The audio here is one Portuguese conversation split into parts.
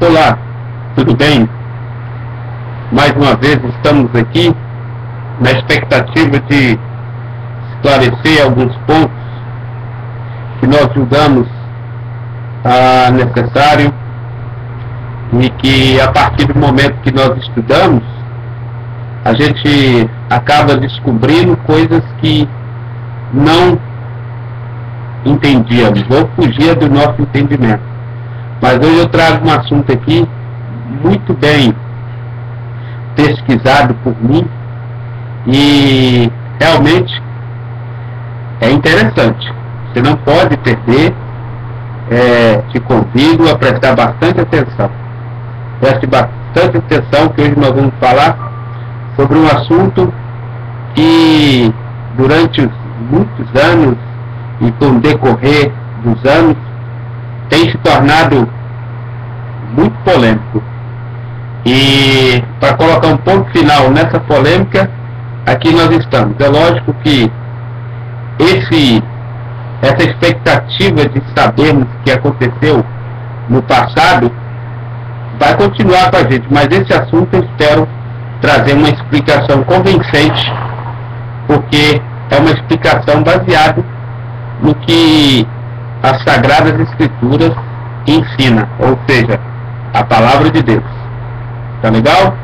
Olá, tudo bem? Mais uma vez estamos aqui na expectativa de esclarecer alguns pontos que nós julgamos necessário e que a partir do momento que nós estudamos a gente acaba descobrindo coisas que não entendíamos ou fugia do nosso entendimento. Mas hoje eu trago um assunto aqui muito bem pesquisado por mim e realmente é interessante. Você não pode perder. Te convido a prestar bastante atenção. Preste bastante atenção, que hoje nós vamos falar sobre um assunto que durante muitos anos e com o decorrer dos anos tem se tornado muito polêmico. E para colocar um ponto final nessa polêmica, aqui nós estamos. É lógico que essa expectativa de sabermos o que aconteceu no passado vai continuar com a gente, mas esse assunto eu espero trazer uma explicação convincente, porque é uma explicação baseada no que as Sagradas Escrituras ensina, ou seja, a Palavra de Deus. Tá legal?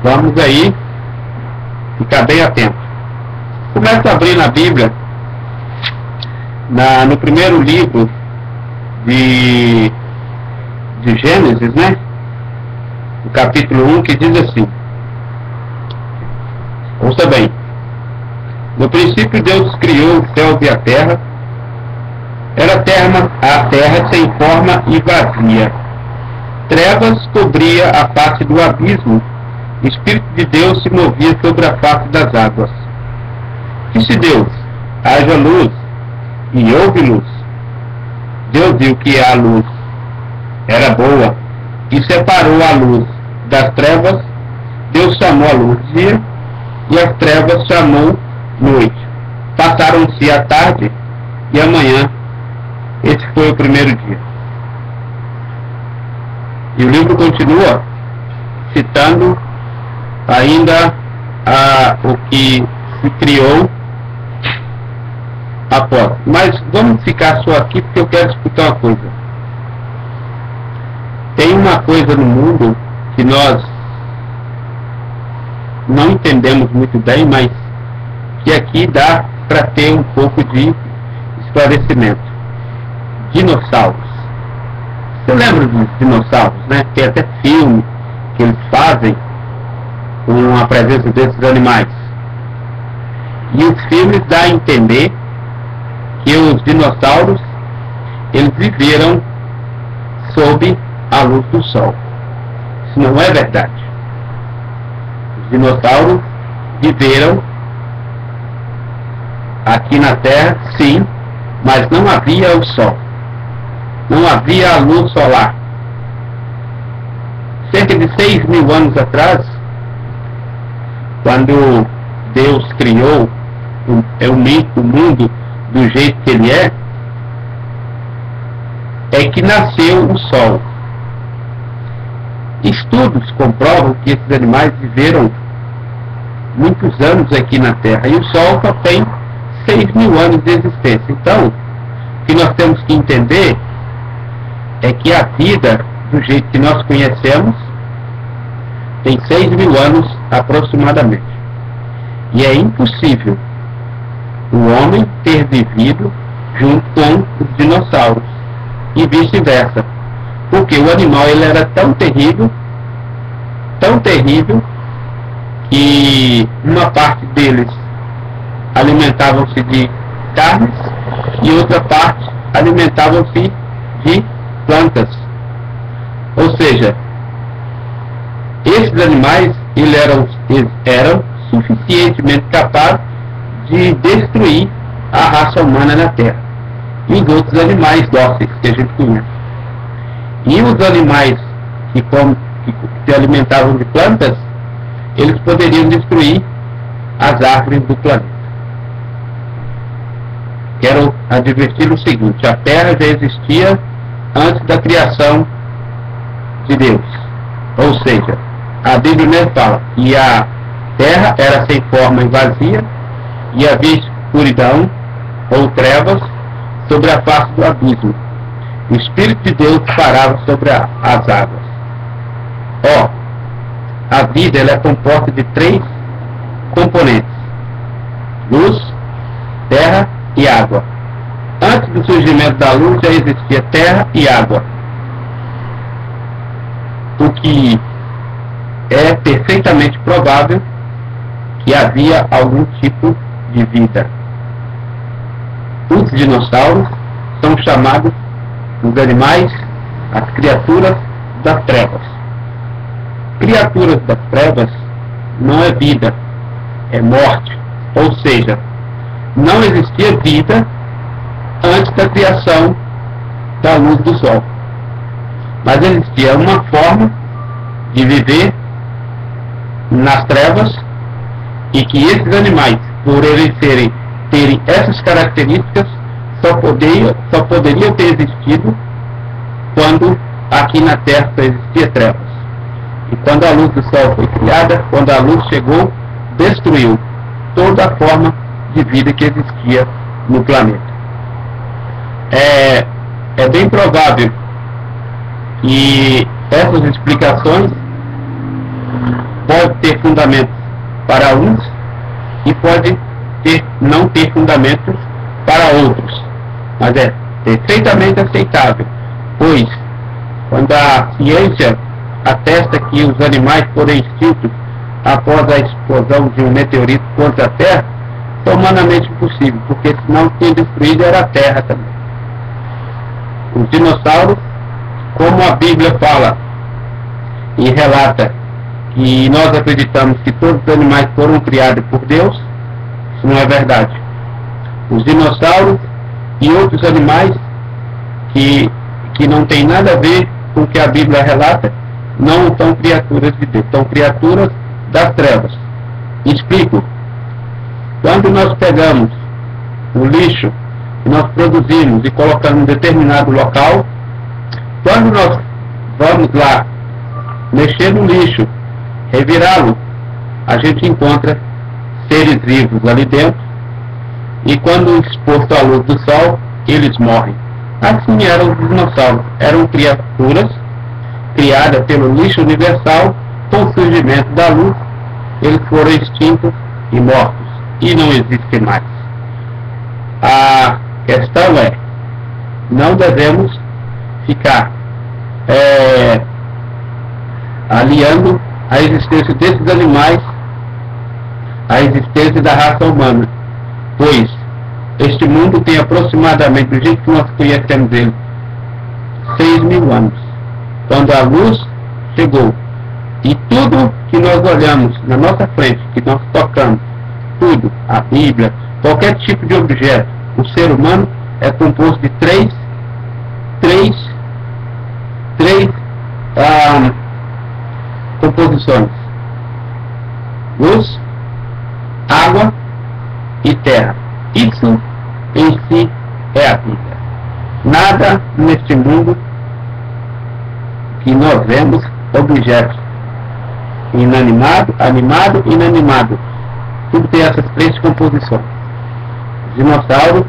Vamos aí ficar bem atento. Começa a abrir na Bíblia, no primeiro livro de Gênesis, né? No capítulo 1, que diz assim: ouça bem. No princípio Deus criou os céus e a terra. Era a terra sem forma e vazia. Trevas cobria a face do abismo. O Espírito de Deus se movia sobre a face das águas. Disse Deus: haja luz, e houve luz. Deus viu que a luz era boa, e separou a luz das trevas. Deus chamou a luz dia, e as trevas chamou noite. Passaram-se a tarde e a manhã. Esse foi o primeiro dia. E o livro continua citando ainda o que se criou após. Mas vamos ficar só aqui porque eu quero explicar uma coisa. Tem uma coisa no mundo que nós não entendemos muito bem, mas que aqui dá para ter um pouco de esclarecimento. Dinossauros. Você lembra dos dinossauros, né? Tem até filme que eles fazem com a presença desses animais. E os filmes dão a entender que os dinossauros eles viveram sob a luz do sol. Isso não é verdade. Os dinossauros viveram aqui na Terra, sim, mas não havia o sol. Não havia a luz solar. Cerca de 6.000 anos atrás, quando Deus criou o mundo do jeito que ele é que nasceu o sol. Estudos comprovam que esses animais viveram muitos anos aqui na Terra, e o sol só tem 6.000 anos de existência. Então, o que nós temos que entender é que a vida, do jeito que nós conhecemos, tem 6.000 anos aproximadamente. E é impossível o homem ter vivido junto com os dinossauros e vice-versa, porque o animal ele era tão terrível que uma parte deles alimentavam-se de carnes e outra parte alimentavam-se de plantas. Ou seja, esses animais eles eram suficientemente capazes de destruir a raça humana na Terra e os outros animais dóceis que a gente conhece. E os animais que se alimentavam de plantas, eles poderiam destruir as árvores do planeta. Quero advertir o seguinte: a Terra já existia antes da criação de Deus. Ou seja, a Bíblia mesmo fala que a terra era sem forma e vazia, e havia escuridão ou trevas sobre a face do abismo. O Espírito de Deus parava sobre as águas. A vida ela é composta de 3 componentes: luz, terra e água. Antes do surgimento da luz já existia terra e água, o que é perfeitamente provável que havia algum tipo de vida. Os dinossauros são chamados os animais, as criaturas das trevas. Criaturas das trevas não é vida, é morte. Ou seja, não existia vida antes da criação da luz do sol. Mas existia uma forma de viver nas trevas, e que esses animais, por eles terem essas características, só poderiam ter existido quando aqui na Terra só existia trevas. E quando a luz do sol foi criada, quando a luz chegou, destruiu toda a forma de vida que existia no planeta. É bem provável que essas explicações podem ter fundamentos para uns e pode não ter fundamentos para outros, mas é perfeitamente aceitável, pois quando a ciência atesta que os animais foram extintos após a explosão de um meteorito contra a Terra, é humanamente impossível, porque senão quem destruído era a Terra também. Os dinossauros, como a Bíblia fala e relata que nós acreditamos que todos os animais foram criados por Deus, isso não é verdade. Os dinossauros e outros animais que não tem nada a ver com o que a Bíblia relata, não são criaturas de Deus, são criaturas das trevas. Explico. Quando nós pegamos o lixo que nós produzimos e colocamos em determinado local, quando nós vamos lá mexer no lixo, revirá-lo, a gente encontra seres vivos ali dentro, e quando exposto à luz do sol, eles morrem. Assim eram os dinossauros, eram criaturas criadas pelo lixo universal. Com o surgimento da luz, eles foram extintos e mortos, e não existem mais. A questão é, não devemos ficar aliando a existência desses animais à existência da raça humana, pois este mundo tem aproximadamente, do jeito que nós conhecemos ele, 6.000 anos, quando a luz chegou, e tudo que nós olhamos na nossa frente, que nós tocamos, tudo, a Bíblia, qualquer tipo de objeto, o ser humano é composto de três composições: luz, água e terra. Isso em si é a vida. Nada neste mundo que nós vemos objetos inanimado, animado e inanimado. Tudo tem essas 3 composições. Os dinossauros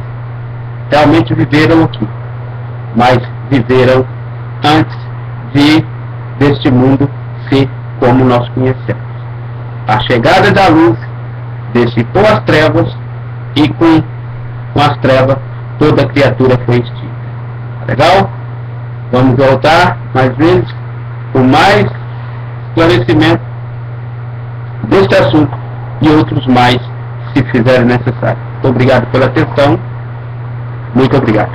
realmente viveram aqui, mas viveram antes deste mundo ser como nós conhecemos. A chegada da luz dissipou as trevas, e com as trevas toda criatura foi extinta. Legal? Vamos voltar mais vezes com mais esclarecimento deste assunto e outros mais, se fizerem necessário. Muito obrigado pela atenção. Muito obrigado.